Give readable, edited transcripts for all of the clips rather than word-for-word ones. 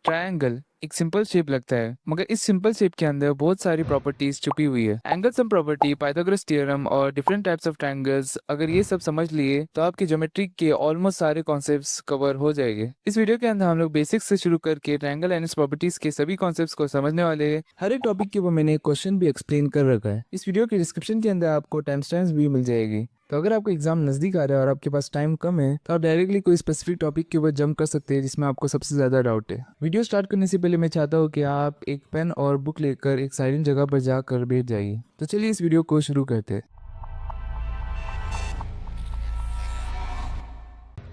Triangle एक simple shape लगता है, मगर इस सिंपल शेप के अंदर बहुत सारी प्रॉपर्टीज छुपी हुई है। Angle sum property, Pythagoras theorem और डिफरेंट टाइप्स ऑफ ट्रायंगल्स, अगर ये सब समझ लिए तो आपके ज्योमेट्री के ऑलमोस्ट सारे कॉन्सेप्ट्स कवर हो जाएंगे। इस वीडियो के अंदर हम लोग बेसिक्स से शुरू करके ट्रायंगल एंड इट्स प्रॉपर्टीज के सभी कॉन्सेप्ट्स को समझने वाले हैं। हर एक टॉपिक के ऊपर मैंने एक क्वेश्चन भी एक्सप्लेन कर रखा है। इस वीडियो के डिस्क्रिप्शन के अंदर आपको टाइम स्टैम्प्स भी मिल जाएगी। तो अगर आपका एग्जाम नज़दीक आ रहा है और आपके पास टाइम कम है तो आप डायरेक्टली कोई स्पेसिफिक टॉपिक के ऊपर जंप कर सकते हैं जिसमें आपको सबसे ज़्यादा डाउट है। वीडियो स्टार्ट करने से पहले मैं चाहता हूँ कि आप एक पेन और बुक लेकर एक साइलेंट जगह पर जाकर बैठ जाइए। तो चलिए इस वीडियो को शुरू करते हैं।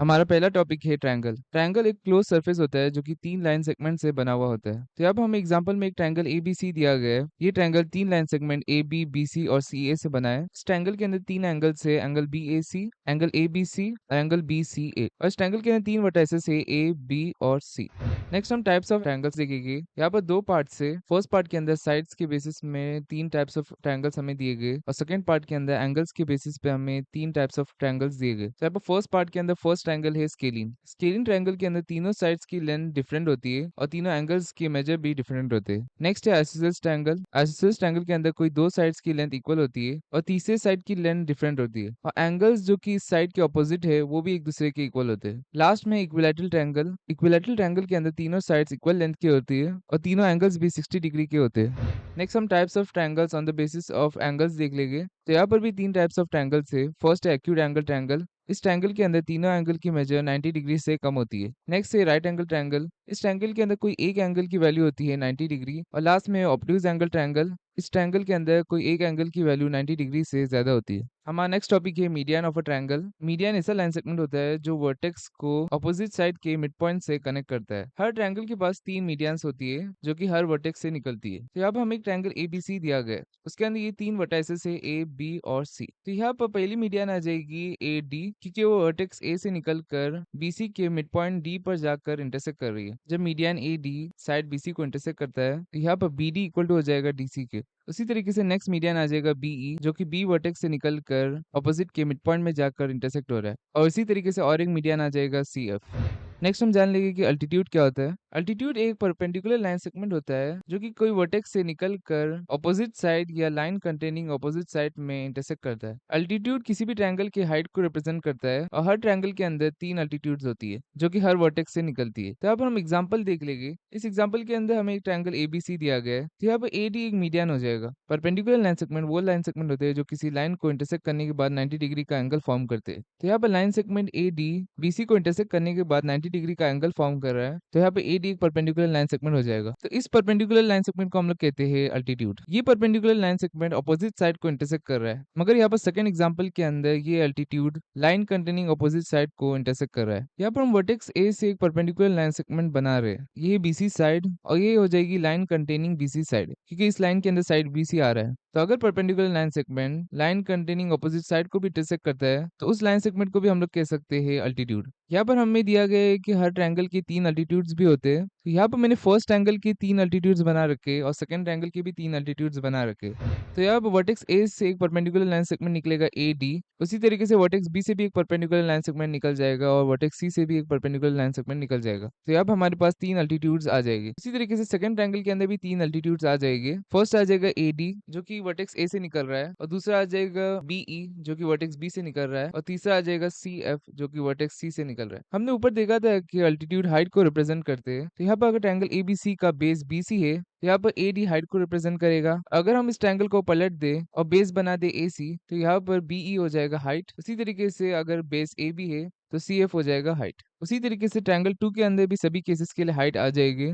हमारा पहला टॉपिक है ट्रायंगल। ट्रायंगल एक क्लोज सरफेस होता है जो कि 3 लाइन सेगमेंट से बना हुआ होता है। तो अब हमें एग्जांपल में एक ट्रायंगल ए बी सी दिया गया है। ये triangle 3 line segment A B B C और सी ए से बना है। इस ट्रायंगल के अंदर 3 एंगल्स है, angle B A C, angle A B C, angle B C A. और इस ट्रायंगल के अंदर 3 वर्टाइसेस है, ए बी और सी। नेक्स्ट हम टाइप्स ऑफ ट्रायंगल्स देखेंगे। यहाँ पर 2 पार्ट्स है। फर्स्ट पार्ट के अंदर साइड्स के बेसिस में 3 टाइप्स ऑफ ट्रायंगल्स हमें दिए गए और सेकंड पार्ट के अंदर एंगल्स के बेसिस पे हमें 3 टाइप्स ऑफ ट्रायंगल्स दिए गए। तो यहाँ पर फर्स्ट पार्ट के अंदर फर्स्ट ट्रायंगल है स्केलिन। स्केलिन ट्रायंगल के अंदर तीनों साइड्स की लेंथ डिफरेंट होती है और तीनों एंगल्स के मेजर भी डिफरेंट होते हैं। नेक्स्ट है आइसोसेलेस ट्रायंगल। आइसोसेलेस ट्रायंगल के अंदर कोई 2 साइड्स की लेंथ इक्वल होती है और तीसरे साइड की लेंथ डिफरेंट होती है और एंगल्स जो कि इस साइड के ऑपोजिट है वो भी एक दूसरे के इक्वल होते हैं। लास्ट में इक्विलैटरल ट्रायंगल। इक्विलैटरल ट्रायंगल के अंदर तीनों साइड्स इक्वल लेंथ की होती है और तीनों एंगल्स भी 60 डिग्री के होते हैं। नेक्स्ट हम types of triangles on the basis of angles देख लेंगे। तो यहाँ पर भी 3 टाइप्स ऑफ ट्रायंगल्स है। फर्स्ट है एक्यूट एंगल ट्रायंगल। इस ट्रायंगल के अंदर तीनों एंगल की मेजर 90 डिग्री से कम होती है। नेक्स्ट है राइट एंगल ट्रायंगल। इस ट्रायंगल के अंदर कोई एक एंगल की वैल्यू होती है 90 डिग्री और लास्ट में ऑब्टयूज एंगल ट्रायंगल। इस ट्रायंगल के अंदर कोई एक एंगल की वैल्यू 90 डिग्री से ज्यादा होती है। हमारा नेक्स्ट टॉपिक है median of a triangle. Median ऐसा लाइन सेगमेंट होता है जो वर्टेक्स को अपोजिट साइड के मिड पॉइंट से कनेक्ट करता है। हर ट्रायंगल के पास 3 मीडियंस होती है जो कि हर वर्टेक्स से निकलती है। तो यहाँ पर हमें एक ट्रायंगल एबीसी दिया गया है। उसके अंदर ये 3 वर्टाइसेस है, ए बी और सी। तो यहाँ पर पहली मीडियन आ जाएगी ए डी, क्योंकि वो वर्टेक्स ए से निकलकर बीसी के मिड पॉइंट डी पर जाकर इंटरसेक्ट कर रही है। जब median A D side BC को इंटरसेक्ट करता है तो यहाँ पर बी डी इक्वल टू हो जाएगा डीसी के। उसी तरीके से नेक्स्ट मीडियन आ जाएगा बीई, जो कि बी वर्टेक्स से निकलकर ऑपोजिट के मिड पॉइंट में जाकर इंटरसेक्ट हो रहा है। और इसी तरीके से और एक मीडियन आ जाएगा सी एफ। नेक्स्ट हम जान लेंगे कि अल्टीट्यूड क्या होता है। अल्टीट्यूड एक परपेंडिकुलर लाइन सेगमेंट होता है जो कि कोई वर्टेक्स से निकलकर ऑपोजिट साइड या लाइन कंटेनिंग ऑपोजिट साइड में इंटरसेक्ट करता है। अल्टीट्यूड किसी भी ट्रायंगल की हाइट को रिप्रेजेंट करता है और हर ट्रायंगल के अंदर 3 अल्टीट्यूड्स होती है जो कि हर वर्टेक्स से निकलती है। तो यहाँ पर हम एग्जाम्पल देख लेंगे। इस एग्जाम्पल के अंदर हमें एक ट्रायंगल एबीसी दिया गया है। तो यहाँ पर एडी एक मीडियन हो जाएगा। परपेंडिकुलर लाइन सेगमेंट वो लाइन सेगमेंट होते हैं जो किसी लाइन को इंटरसेक्ट करने के बाद 90 डिग्री का एंगल फॉर्म करते हैं। तो यहाँ पर लाइन सेगमेंट एडी बीसी को इंटरसेक्ट करने के बाद 90 डिग्री का एंगल फॉर्म कर रहा है। तो यहाँ पे एडी एक परपेंडिकुलर लाइन सेगमेंट हो जाएगा। तो इस परपेंडिकुलर लाइन सेगमेंट को हम लोग कहते हैं अल्टीट्यूड। ये perpendicular line segment opposite side को इंटरसेक्ट कर रहा है, मगर यहाँ पर सेकंड एग्जांपल के अंदर ये altitude line containing opposite side को इंटरसेक्ट कर रहा है। यहाँ पर हम वर्टेक्स ए से एक परपेंडिकुलर लाइन सेगमेंट बना रहे हैं। ये बीसी साइड और ये हो जाएगी लाइन कंटेनिंग बीसी साइड, क्योंकि इस लाइन के अंदर साइड बीसी आ रहा है। तो अगर perpendicular line segment line containing opposite side को भी इंटरसेक्ट करता है तो उस लाइन सेगमेंट को भी हम लोग कह सकते हैं अल्टीट्यूड। यहाँ पर हमें दिया गया है कि हर ट्रायंगल के 3 अल्टीट्यूड्स भी होते हैं। तो यहाँ पर मैंने फर्स्ट एंगल के 3 अल्टीट्यूड्स बना रखे और सेकंड एंगल के भी 3 अल्टीट्यूड्स बना रखे। तो यहाँ पर वर्टेक्स ए से एक परपेंडिकुलर लाइन सेगमेंट निकलेगा ए डी। उसी तरीके से वर्टेक्स बी से भी एक परपेंडिकुलर लाइन सेगमेंट निकल जाएगा और वर्टेक्स सी से भी एक परपेंडिकुलर लाइन सेगमेंट निकल जाएगा। तो यहाँ पर हमारे पास 3 अल्टीट्यूड्स आ जाएगी। इसी तरीके से सेकंड ट्रायंगल के अंदर भी 3 अल्टीट्यूड्स आ जाएंगे। फर्स्ट आ जाएगा ए डी जो कि वर्टेक्स ए से निकल रहा है और दूसरा आ जाएगा बीई जो कि वर्टेक्स बी से निकल रहा है और तीसरा आ जाएगा सी एफ जो कि वर्टेक्स सी से निकल रहा है। हमने ऊपर देखा था कि अल्टीट्यूड हाइट को रिप्रेजेंट करते हैं। तो यहाँ पर अगर ट्रायंगल एबीसी का बेस बीसी है तो यहाँ पर एडी हाइट को रिप्रेजेंट करेगा। अगर हम इस ट्रायंगल को पलट दे और बेस बना दे एसी तो यहाँ पर बीई हो जाएगा हाइट। उसी तरीके से अगर बेस ए बी है तो सी एफ हो जाएगा हाइट। उसी तरीके से ट्रायंगल 2 के अंदर भी सभी केसेस के लिए हाइट आ जाएगी।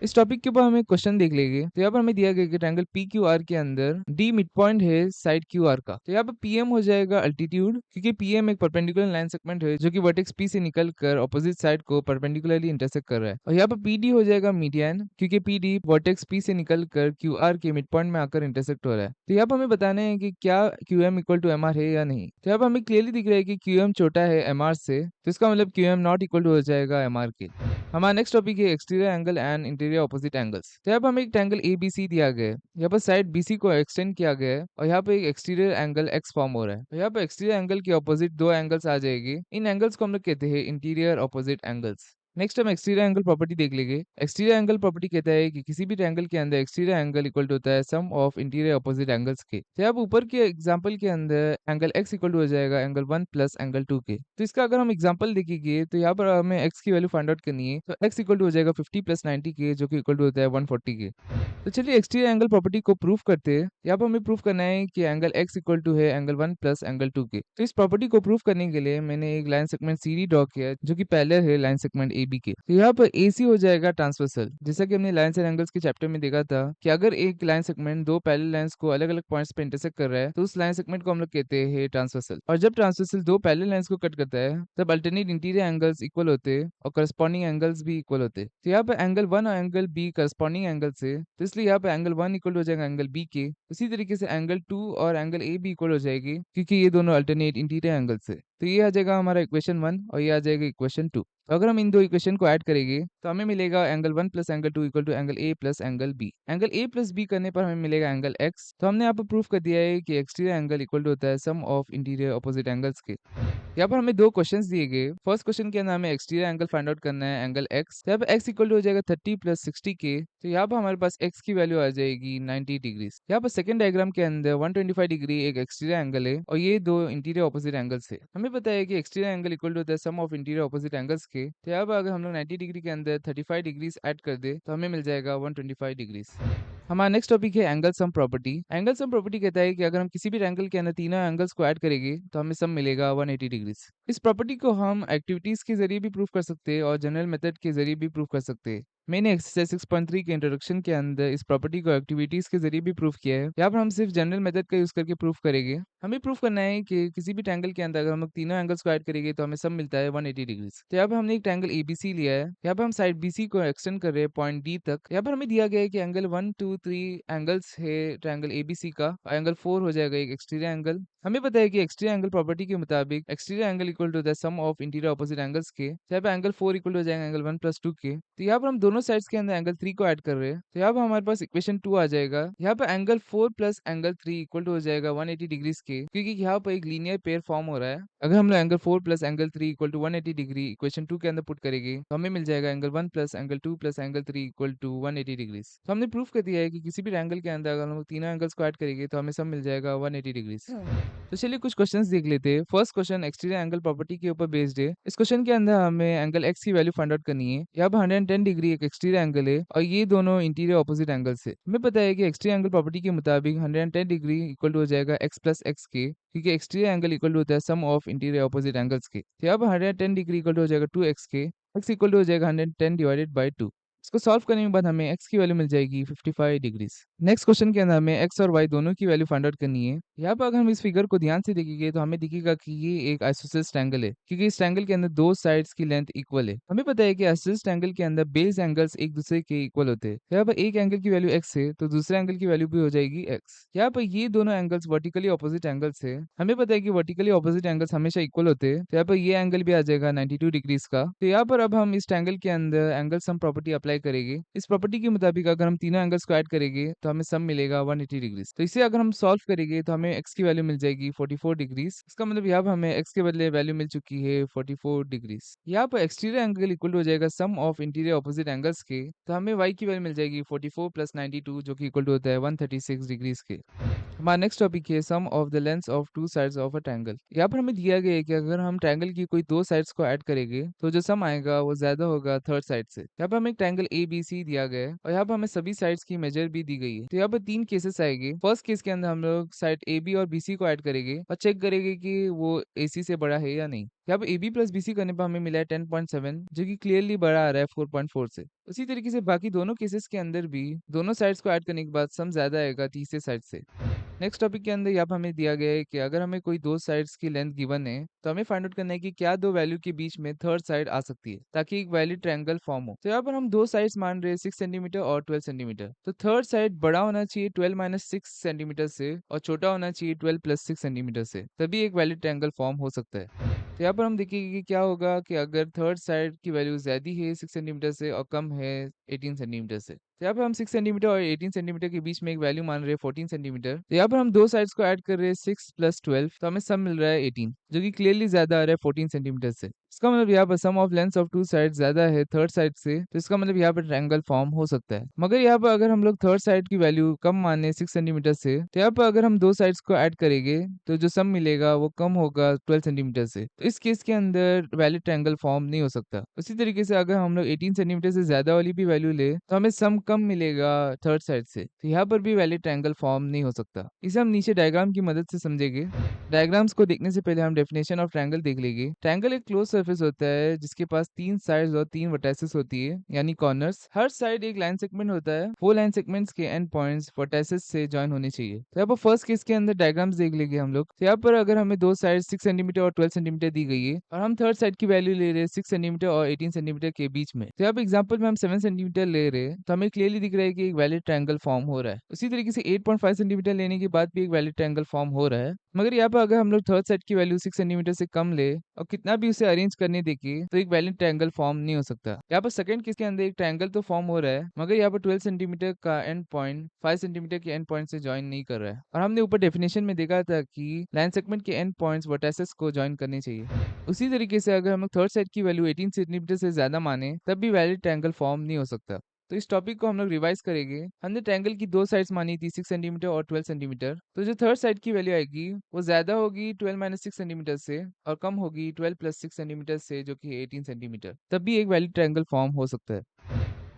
इस टॉपिक के ऊपर हमें क्वेश्चन देख लेंगे। तो यहाँ पर हमें दिया गया कि ट्रायंगल पी क्यू आर के अंदर डी मिड पॉइंट है साइड क्यू आर का। तो यहाँ पर पीएम हो जाएगा अल्टीट्यूड, क्योंकि पीएम एक परपेंडिकुलर लाइन सेगमेंट है जो कि वर्टेक्स पी से निकलकर ऑपोजिट साइड को परपेंडिकुलरली इंटरसेक्ट कर रहा है। और यहाँ पर पीडी हो जाएगा मीडियन, क्योंकि पीडी वर्टेक्स पी से निकलकर क्यू आर के मिड पॉइंट में आकर इंटरसेक्ट हो रहा है। तो यहाँ पर हमें बताना है कि क्या Q M equal to M R है या नहीं। तो यहाँ पर हमें क्लियरली दिख रहा है कि क्यू एम छोटा है एम आर से, तो इसका मतलब Q M not equal to हो जाएगा एम आर के। हमारा नेक्स्ट टॉपिक है exterior angle and interior opposite angles. तो यहाँ पर हमें एक ट्रायंगल एबीसी दिया गया है। यहाँ पर साइड बीसी को एक्सटेंड किया गया है और यहाँ पे एक एक्सटीरियर एंगल एक्स फॉर्म हो रहा है। तो यहाँ पर एक्सटीरियर एंगल के ऑपोजिट 2 एंगल्स आ जाएगी। इन एंगल्स को हम लोग कहते हैं इंटीरियर ऑपोजिट एंगल्स। नेक्स्ट हम एक्सटीरियर एंगल प्रॉपर्टी देख लेंगे। एक्सटीरियर एंगल प्रॉपर्टी कहता है कि किसी भी ट्रायंगल के अंदर एक्सटीरियर एंगल इक्वल टू होता है sum of interior opposite angles के। तो अब ऊपर के एग्जांपल के अंदर एंगल x इक्वल टू हो जाएगा एंगल 1 प्लस एंगल 2 के। तो इसका अगर हम एग्जांपल देखेंगे तो यहाँ पर हमें x की वैल्यू फाइंड आउट करनी है। तो x इक्वल टू हो जाएगा 50 प्लस 90 के, जो कि इक्वल टू होता है 140 के। तो चलिए एक्सटीरियर एंगल प्रॉपर्टी को प्रूफ करते हैं। यहाँ पर हमें प्रूफ करना है कि एंगल x इक्वल टू है एंगल 1 प्लस एंगल 2 के। तो इस प्रॉपर्टी को प्रूफ करने के लिए मैंने एक लाइन सेगमेंट CD ड्रॉ किया है, जो कि पैरेलल है लाइन सेगमेंट AB के। तो यहाँ पर AC हो जाएगा ट्रांसवर्सल। जैसा कि हमने लाइन्स एंड एंगल्स के चैप्टर में देखा था कि अगर एक लाइन सेगमेंट दो पैरेलल लाइंस को अलग अलग पॉइंट्स पे इंटरसेक्ट कर रहा है तो उस लाइन सेगमेंट को हम लोग कहते हैं ट्रांसवर्सल। और जब ट्रांसवर्सल दो पैरेलल लाइंस को कट करता है तब अल्टरनेट इंटीरियर एंगल्स इक्वल होते हैं और करस्पॉन्डिंग एंगल्स भी इक्वल होते हैं। तो यहाँ पर एंगल 1 और एंगल B करस्पॉन्डिंग एंगल से, तो इसलिए यहाँ पर एंगल 1 इक्वल हो जाएगा एंगल B के। उसी तरीके से एंगल 2 और एंगल A भी इक्वल हो जाएगी क्योंकि ये दोनों अल्टरनेट इंटीरियर एंगल्स है। तो ये आ जाएगा हमारा इक्वेशन 1 और ये आ जाएगा इक्वेशन 2। तो अगर हम इन दो इक्वेशन को ऐड करेंगे तो हमें मिलेगा angle 1 plus angle 2 equal to angle A plus angle B। Angle A plus B करने पर हमें मिलेगा एंगल X। तो हमने यहाँ पर प्रूफ कर दिया है कि एक्सटीरियर एंगल इक्वल टू होता है sum of interior opposite angles के। यहाँ पर हमें दो क्वेश्चंस दिए गए। फर्स्ट क्वेश्चन के अंदर हमें एक्सटीरियर एंगल फाइंड आउट करना है एंगल x। तो यहाँ पर x इक्वल टू हो जाएगा 30 प्लस 60 के। तो यहाँ पर हमारे पास x की वैल्यू आ जाएगी 90 डिग्री। यहाँ पर सेकंड डायग्राम के अंदर 125 डिग्री एक एक्सटीरियर एंगल है और ये दो इंटीरियर ऑपोजिट एंगल्स है। हमें पता है कि एक्सटीरियर एंगल इक्वल टू होता है sum of interior opposite angles के। तो यहाँ पर अगर हम लोग 90 डिग्री के अंदर 35 डिग्रीज ऐड कर दे तो हमें मिल जाएगा 125 डिग्रीज। हमारा नेक्स्ट टॉपिक है angle sum property. Angle sum property कहता है कि अगर हम किसी भी ट्रायंगल के अंदर तीनों एंगल्स को ऐड करेंगे तो हमें सम मिलेगा 180 डिग्रीज। इस प्रॉपर्टी को हम एक्टिविटीज के जरिए भी प्रूव कर सकते हैं और जनरल मेथड के जरिए भी प्रूव कर सकते हैं। मैंने एक्सरसाइज 6.3 के इंट्रोडक्शन के अंदर इस प्रॉपर्टी को एक्टिविटीज के जरिए भी प्रूफ किया है। यहाँ पर हम सिर्फ जनरल मेथड का यूज करके प्रूफ करेंगे। हमें प्रूफ करना है कि किसी भी ट्रायंगल के अंदर अगर हम लोग तीनों एंगल्स को ऐड करेंगे तो हमें सम मिलता है 180 डिग्रीज। तो यहाँ पर हमने एक ट्रायंगल ABC लिया है। यहाँ पर हम साइड BC को एक्सटेंड कर रहे हैं पॉइंट D तक। यहाँ पर हमें दिया गया है कि एंगल 1 2 3 एंगल्स है ट्रायंगल ABC का और एंगल 4 हो जाएगा एक एक्सटीरियर एंगल। हमें पता है कि एक्सटीरियर एंगल प्रॉपर्टी के मुताबिक exterior angle equal to the sum of interior opposite angles के। यहाँ पे एंगल 4 इक्वल हो जाएगा एंगल 1 प्लस 2 के। तो यहाँ पर हम दोनों साइड्स के अंदर एंगल 3 को ऐड कर रहे हैं। तो यहाँ पर हमारे पास इक्वेशन 2 आ जाएगा। यहाँ पर angle 4 plus angle 3 equal to हो जाएगा 180 डिग्रीज के, क्योंकि यहाँ पर एक लीनियर पेयर फॉर्म हो रहा है। अगर हम लोग angle 4 plus angle 3 equal to 180 degree equation 2 के अंदर पुट करेंगे तो हमें मिल जाएगा angle 1 plus angle 2 plus angle 3 equal to 180 degrees. तो हमने प्रूफ कर दिया है कि किसी भी एंगल के अंदर अगर हम लोग तीनों एंगल्स को ऐड करेंगे तो हमें सब मिल जाएगा 180 डिग्रीज। तो चलिए कुछ क्वेश्चंस देख लेते हैं। First question exterior angle property के ऊपर बेस्ड है। इस क्वेश्चन के अंदर हमें एंगल x की वैल्यू फाइंड आउट करनी है। यहाँ पर 110 डिग्री एक एक्सटीरियर एंगल है और ये दोनों इंटीरियर ऑपोजिट एंगल्स है। हमें पता है कि एक्सटीरियर एंगल प्रॉपर्टी के मुताबिक 110 डिग्री इक्वल टू हो जाएगा x प्लस एक्स के, क्योंकि एक्सटीरियर एंगल इक्वल टू होता है sum of interior opposite angles के। तो यहाँ पर 110 डिग्री इक्वल टू हो जाएगा 2x के, x इक्वल टू हो जाएगा 110 डिवाइडेड बाई 2। इसको सॉल्व करने के बाद हमें x की वैल्यू मिल जाएगी 55 डिग्रीज। नेक्स्ट क्वेश्चन के अंदर हमें x और y दोनों की वैल्यू फाइंड आउट करनी है। यहाँ पर अगर हम इस फिगर को ध्यान से देखेंगे तो हमें दिखेगा कि ये एक आइसोसेलेस ट्रायंगल है, क्योंकि इस ट्रायंगल के अंदर दो साइड्स की लेंथ इक्वल है। हमें पता है कि आइसोसेलेस ट्रायंगल के अंदर बेस एंगल्स एक दूसरे के इक्वल होते हैं। यहाँ पर एक एंगल की वैल्यू x है तो दूसरे एंगल की वैल्यू भी हो जाएगी x। यहाँ पर ये दोनों एंगल्स वर्टिकली ऑपोजिट एंगल्स है। हमें पता है कि वर्टिकली ऑपोजिट एंगल्स हमेशा इक्वल होते हैं। तो यहाँ पर ये एंगल भी आ जाएगा 92 डिग्रीज का। तो यहाँ पर अब हम इस ट्रायंगल के अंदर एंगल सम प्रॉपर्टी अप्लाई करेंगे। इस प्रॉपर्टी के मुताबिक अगर हम तीनों एंगल्स को ऐड करेंगे तो हमें सम मिलेगा 180 डिग्रीज। तो इसे अगर हम सॉल्व करेंगे तो हमें x की वैल्यू मिल जाएगी 44 डिग्रीज। इसका मतलब यहाँ पर हमें x के बदले वैल्यू मिल चुकी है 44 डिग्रीज। यहाँ पर एक्सटीरियर एंगल इक्वल हो जाएगा sum of interior opposite angles के। तो हमें y की वैल्यू मिल जाएगी 44 प्लस 92, जो कि इक्वल टू होता है 136 डिग्रीज के। हमारा नेक्स्ट टॉपिक है sum of the lengths of two sides of a triangle. यहाँ पर हमें दिया गया है कि अगर हम ट्रायंगल की कोई दो साइड्स को ऐड करेंगे तो जो सम आएगा वो ज्यादा होगा थर्ड साइड से। यहाँ पर हमें एक ट्रायंगल ABC दिया गया है और यहाँ पर हमें सभी साइड्स की मेजर भी दी गई है। तो यहाँ पर तीन केसेस आएंगे। फर्स्ट केस के अंदर हम लोग साइड AB और BC को ऐड करेंगे और चेक करेंगे कि वो AC से बड़ा है या नहीं। यहाँ पर AB प्लस BC करने पर हमें मिला है 10.7, जो कि क्लियरली बड़ा आ रहा है 4.4 से। उसी तरीके से बाकी दोनों केसेस के अंदर भी दोनों साइड्स को ऐड करने के बाद सम ज्यादा आएगा तीसरे साइड से। नेक्स्ट टॉपिक के अंदर यहाँ पर हमें दिया गया है कि अगर हमें कोई दो साइड्स की लेंथ गिवन है तो हमें फाइंड आउट करना है कि क्या दो वैल्यू के बीच में थर्ड साइड आ सकती है ताकि एक वैलिड ट्रायंगल फॉर्म हो। तो यहाँ पर हम दो साइड्स मान रहे हैं 6 सेंटीमीटर और 12 सेंटीमीटर। तो थर्ड साइड बड़ा होना चाहिए 12 माइनस 6 सेंटीमीटर से और छोटा होना चाहिए 12 प्लस 6 सेंटीमीटर से, तभी एक वैलिड ट्रायंगल फॉर्म हो सकता है। तो यहाँ पर हम देखेंगे कि क्या होगा कि अगर थर्ड साइड की वैल्यू ज्यादा है 6 सेंटीमीटर से और कम है 18 सेंटीमीटर से। तो यहाँ पर हम 6 सेंटीमीटर और 18 सेंटीमीटर के बीच में एक वैल्यू मान रहे हैं 14 सेंटीमीटर। तो यहाँ पर हम दो साइड्स को ऐड कर रहे हैं 6 प्लस 12, तो हमें सम मिल रहा है 18, जो कि क्लियरली ज्यादा आ रहा है 14 सेंटीमीटर से। इसका मतलब यहाँ पर sum of length of two side ज्यादा है थर्ड साइड से, तो इसका मतलब यहाँ पर ट्रायंगल फॉर्म हो सकता है। मगर यहाँ पर अगर हम लोग थर्ड साइड की वैल्यू कम माने 6 सेंटीमीटर से, तो यहाँ पर अगर हम दो साइड्स को ऐड करेंगे तो जो सम मिलेगा वो कम होगा 12 सेंटीमीटर से, तो इस केस के अंदर वैलिड ट्रायंगल फॉर्म नहीं हो सकता। उसी तरीके से अगर हम लोग 18 सेंटीमीटर से ज्यादा वाली भी वैल्यू ले तो हमें सम कम मिलेगा थर्ड साइड से, तो यहाँ पर भी वैलिड ट्रायंगल फॉर्म नहीं हो सकता। इसे हम नीचे डायग्राम की मदद से समझेंगे। डायग्राम्स को देखने से पहले हम डेफिनेशन ऑफ ट्रायंगल देख लेंगे। ट्रायंगल एक क्लोज सरफेस होता है जिसके पास तीन साइड्स और तीन वर्टाइसेस होती है, यानी कॉर्नर्स। हर साइड एक लाइन सेगमेंट होता है, फोर लाइन सेगमेंट्स के एंड पॉइंट्स वर्टाइसेस से जॉइन होने चाहिए। तो यहाँ पर फर्स्ट केस के अंदर डायग्राम्स देख लेंगे हम लोग। तो यहाँ पर अगर हमें दो साइड 6 सेंटीमीटर और 12 सेंटीमीटर दी गई है और हम थर्ड साइड की वैल्यू ले रहे हैं 6 सेंटीमीटर और 18 सेंटीमीटर के बीच में, तो यहाँ पर एग्जाम्पल में हम 7 सेंटीमीटर ले रहे हैं, तो हमें क्लियरली दिख रहा है कि एक वैलिड ट्रायंगल फॉर्म हो रहा है। उसी तरीके से 8.5 सेंटीमीटर लेने के बाद भी एक वैलिड ट्रायंगल फॉर्म हो रहा है। मगर यहाँ पर अगर हम लोग थर्ड सेट की वैल्यू 6 सेंटीमीटर से कम ले और कितना भी उसे अरेंज करने देखे तो एक वैलिड ट्रायंगल फॉर्म नहीं हो सकता। यहाँ पर सेकंड केस के अंदर एक ट्रायंगल तो फॉर्म हो रहा है, मगर यहाँ पर 12 सेंटीमीटर का एंड पॉइंट 5 सेंटीमीटर के एंड पॉइंट से ज्वाइन नहीं कर रहा है। और हमने ऊपर डेफिनेशन में देखा था कि लाइन सेगमेंट के एंड पॉइंट्स वर्टाइसेस को ज्वाइन करने चाहिए। उसी तरीके से अगर हम लोग थर्ड सेट की वैल्यू 18 सेंटीमीटर से ज्यादा माने तब भी वैलिड ट्रायंगल फॉर्म नहीं हो सकता। तो इस टॉपिक को हम लोग रिवाइज करेंगे। हमने ट्रायंगल की दो साइड्स मानी थी 6 सेंटीमीटर और 12 सेंटीमीटर, तो जो थर्ड साइड की वैल्यू आएगी वो ज्यादा होगी 12 - 6 सेंटीमीटर से और कम होगी 12 + 6 सेंटीमीटर से, जो कि 18 सेंटीमीटर। तब भी एक वैलिड ट्रायंगल फॉर्म हो सकता है।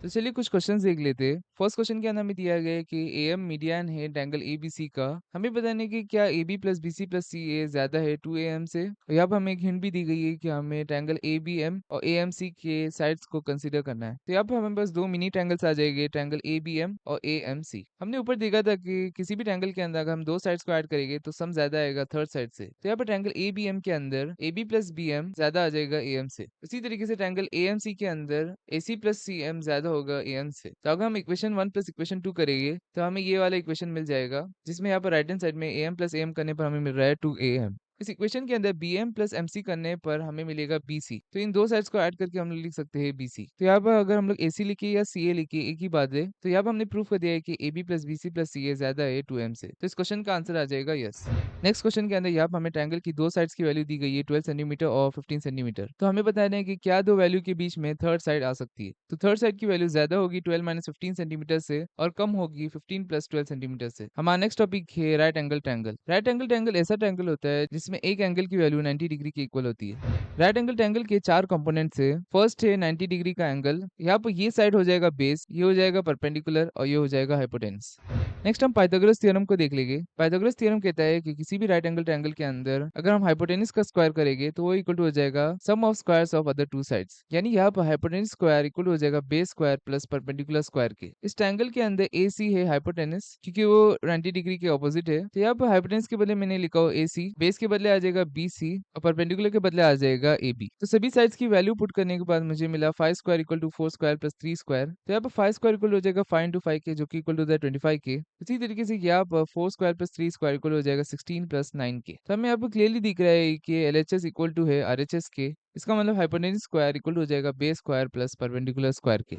तो चलिए कुछ क्वेश्चंस देख लेते हैं। फर्स्ट क्वेश्चन के अंदर हमें दिया गया है कि एएम मीडियन है ट्रायंगल एबीसी का। हमें बताना है कि क्या एबी प्लस बीसी प्लस सी ए ज्यादा है 2am से। और यहाँ पर हमें एक हिंट भी दी गई है कि हमें ट्रायंगल एबीएम और एएमसी के साइड्स को कंसीडर करना है। तो यहाँ पर हमें बस दो मिनी ट्रायंगल्स आ जाएंगे, ट्रायंगल एबीएम और एएमसी। हमने ऊपर देखा था कि किसी भी ट्रायंगल के अंदर अगर हम दो साइड्स को ऐड करेंगे तो सम ज्यादा आएगा थर्ड साइड से। तो यहाँ पर ट्रायंगल एबीएम के अंदर एबी प्लस बीएम ज्यादा आ जाएगा एएम से। इसी तरीके से ट्रायंगल एएमसी के अंदर एसी प्लस सीएम ज्यादा होगा एएम से। तो अगर हम इक्वेशन 1 प्लस इक्वेशन 2 करेंगे तो हमें ये वाला इक्वेशन मिल जाएगा, जिसमें यहाँ पर राइट हैंड साइड में एएम प्लस एएम करने पर हमें मिल रहा है 2am। इस इक्वेशन के अंदर bm प्लस mc करने पर हमें मिलेगा bc। तो इन दो साइड्स को ऐड करके हम लोग लिख सकते हैं bc। तो यहाँ पर अगर हम लोग ac लिखे या ca लिखे एक ही बात है। तो यहाँ पर हमने प्रूफ कर दिया है कि ab plus bc plus ca ज्यादा है 2m से। तो इस क्वेश्चन का आंसर आ जाएगा यस। नेक्स्ट क्वेश्चन के अंदर यहाँ पर हमें ट्रायंगल की दो साइड्स की वैल्यू दी गई है 12 सेंटीमीटर और 15 सेंटीमीटर। तो हमें बताना है कि क्या दो वैल्यू के बीच में थर्ड साइड आ सकती है। तो थर्ड साइड की वैल्यू ज्यादा होगी 12 - 15 सेंटीमीटर से और कम होगी 15 + 12 सेंटीमीटर से। हमारा नेक्स्ट टॉपिक है right angle triangle. Right angle triangle ऐसा ट्रायंगल होता है जिसमें एक एंगल की वैल्यू 90 डिग्री के इक्वल होती है। राइट एंगल ट्रायंगल के चार कंपोनेंट्स है। फर्स्ट है 90 डिग्री का एंगल। यहाँ पर ये साइड हो जाएगा बेस, ये हो जाएगा परपेंडिकुलर और ये हो जाएगा हाइपोटेन्यूस। नेक्स्ट हम पाइथागोरस थ्योरम को देख लेंगे। पाइथागोरस थ्योरम कहता है कि किसी भी राइट एंगल ट्रायंगल के अंदर अगर हम हाइपोटेन्यूस का स्क्वायर करेंगे तो वो इक्वल टू हो जाएगा sum of squares of other two sides. यानी यहाँ पर हाइपोटेन्यूस स्क्वायर इक्वल हो जाएगा base square plus perpendicular square के। इस ट्रायंगल के अंदर AC है हाइपोटेन्यूस, क्योंकि वो 90 डिग्री के ऑपोजिट है। तो यहाँ पर हाइपोटेन्यूस के बदले मैंने लिखा हो AC, बेस के बदले आ जाएगा BC और परपेंडिकुलर के बदले आ जाएगा AB। तो सभी साइड्स की वैल्यू पुट करने के बाद मुझे मिला 5 square equal to 4 square plus 3 square. तो यहाँ पर 5 स्क्वायर इक्वल हो जाएगा 5 × 5 के, जो कि इक्वल टू 25 के। इसी तरीके से यहाँ पर 4 स्क्वायर प्लस 3 स्क्वायर इक्वल हो जाएगा 16 + 9 के। तो हमें यहाँ पर क्लियरली दिख रहा है कि LHS इक्वल टू है RHS के। इसका मतलब हाइपोटेन्यूस स्क्वायर इक्वल हो जाएगा base square plus perpendicular square के।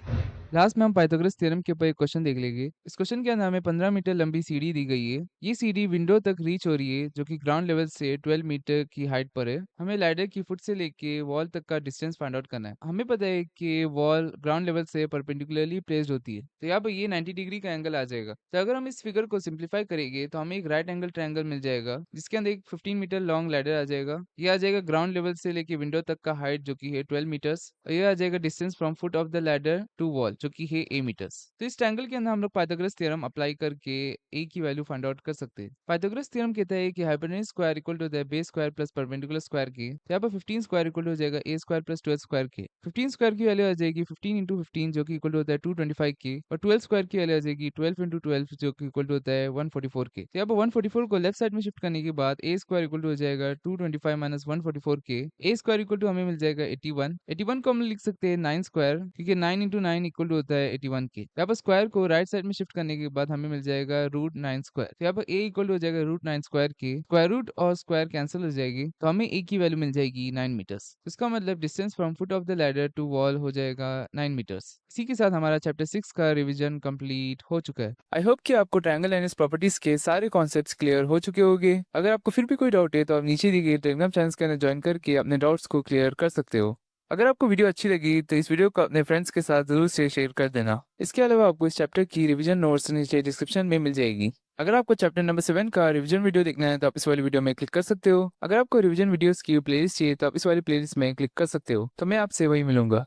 लास्ट में हम पाइथागोरस थ्योरम के ऊपर एक क्वेश्चन देख लेंगे। इस क्वेश्चन के अंदर हमें 15 मीटर लंबी सीढ़ी दी गई है। ये सीढ़ी विंडो तक रीच हो रही है, जो कि ग्राउंड लेवल से 12 मीटर की हाइट पर है। हमें लैडर की फुट से लेके वॉल तक का डिस्टेंस फाइंड आउट करना है। हमें पता है कि वॉल ग्राउंड लेवल से परपेंडिकुलरली प्लेस्ड होती है, तो यहाँ पर ये 90 डिग्री का एंगल आ जाएगा। तो अगर हम इस फिगर को सिंप्लीफाई करेंगे तो हमें एक राइट एंगल ट्रायंगल मिल जाएगा, जिसके अंदर एक 15 मीटर लॉन्ग लैडर आ जाएगा। ये आ जाएगा ग्राउंड लेवल से लेके विंडो तक का हाइट, जो कि है 12 मीटर्स, और ये आ जाएगा distance from foot of the ladder to wall, जो कि है 8 मीटर्स। तो इस ट्रायंगल के अंदर हम लोग पाइथागोरस थ्योरम अप्लाई करके a की वैल्यू फाइंड आउट कर सकते हैं। पाइथागोरस थ्योरम कहता है कि hypotenuse square equal to the base square plus perpendicular square की। तो यहाँ पर 15 स्क्वायर इक्वल हो जाएगा a स्क्वायर प्लस 12 स्क्वायर के। 15 स्क्वायर की वैल्यू आ जाएगी 15 × 15, जो कि इक्वल होता है 225 के, और 12 स्क्वायर की वैल्यू आ जाएगी 12 × 12, जो कि इक्वल होता है 144 के। तो यहाँ पर 144 को लेफ्ट साइड में शिफ्ट करने के बाद a स्क्वायर इक्वल हो जाएगा 225 - 144 के। a स्क्वायर इक्वल टू हमें मिल जाएगा 81। 81 को हम लिख सकते हैं 9 स्क्वायर, क्योंकि 9 × 9 इक्वल होता है 81 के। यहाँ पर स्क्वायर को राइट साइड में शिफ्ट करने के बाद हमें मिल जाएगा √9 स्क्वायर। तो यहाँ पर a इक्वल हो जाएगा √9 स्क्वायर के। स्क्वायर रूट और स्क्वायर कैंसिल हो जाएगी, तो हमें a की वैल्यू मिल जाएगी 9 मीटर्स। इसका मतलब distance from foot of the ladder to wall हो जाएगा 9 मीटर्स। इसी के साथ हमारा चैप्टर 6 का रिवीजन कंप्लीट हो चुका है। आई होप कि आपको ट्रायंगल एंड इट्स प्रॉपर्टीज के सारे कॉन्सेप्ट्स क्लियर हो चुके होंगे। अगर आपको फिर भी कोई डाउट है तो आप नीचे दी गई टेलीग्राम चैनल के अंदर ज्वाइन करके अपने डाउट्स को क्लियर शेयर कर सकते हो। अगर आपको वीडियो अच्छी लगी तो इस वीडियो को अपने फ्रेंड्स के साथ ज़रूर से शेयर कर देना। इसके अलावा आपको इस चैप्टर की रिवीजन नोट्स नीचे डिस्क्रिप्शन में मिल जाएगी। अगर आपको चैप्टर नंबर 7 का रिवीजन वीडियो देखना है तो आप इस वाली वीडियो में क्लिक कर सकते हो। अगर आपको रिवीजन वीडियोस की प्लेलिस्ट चाहिए तो आप इस वाली प्लेलिस्ट में क्लिक कर सकते हो। तो मैं आपसे वही मिलूंगा।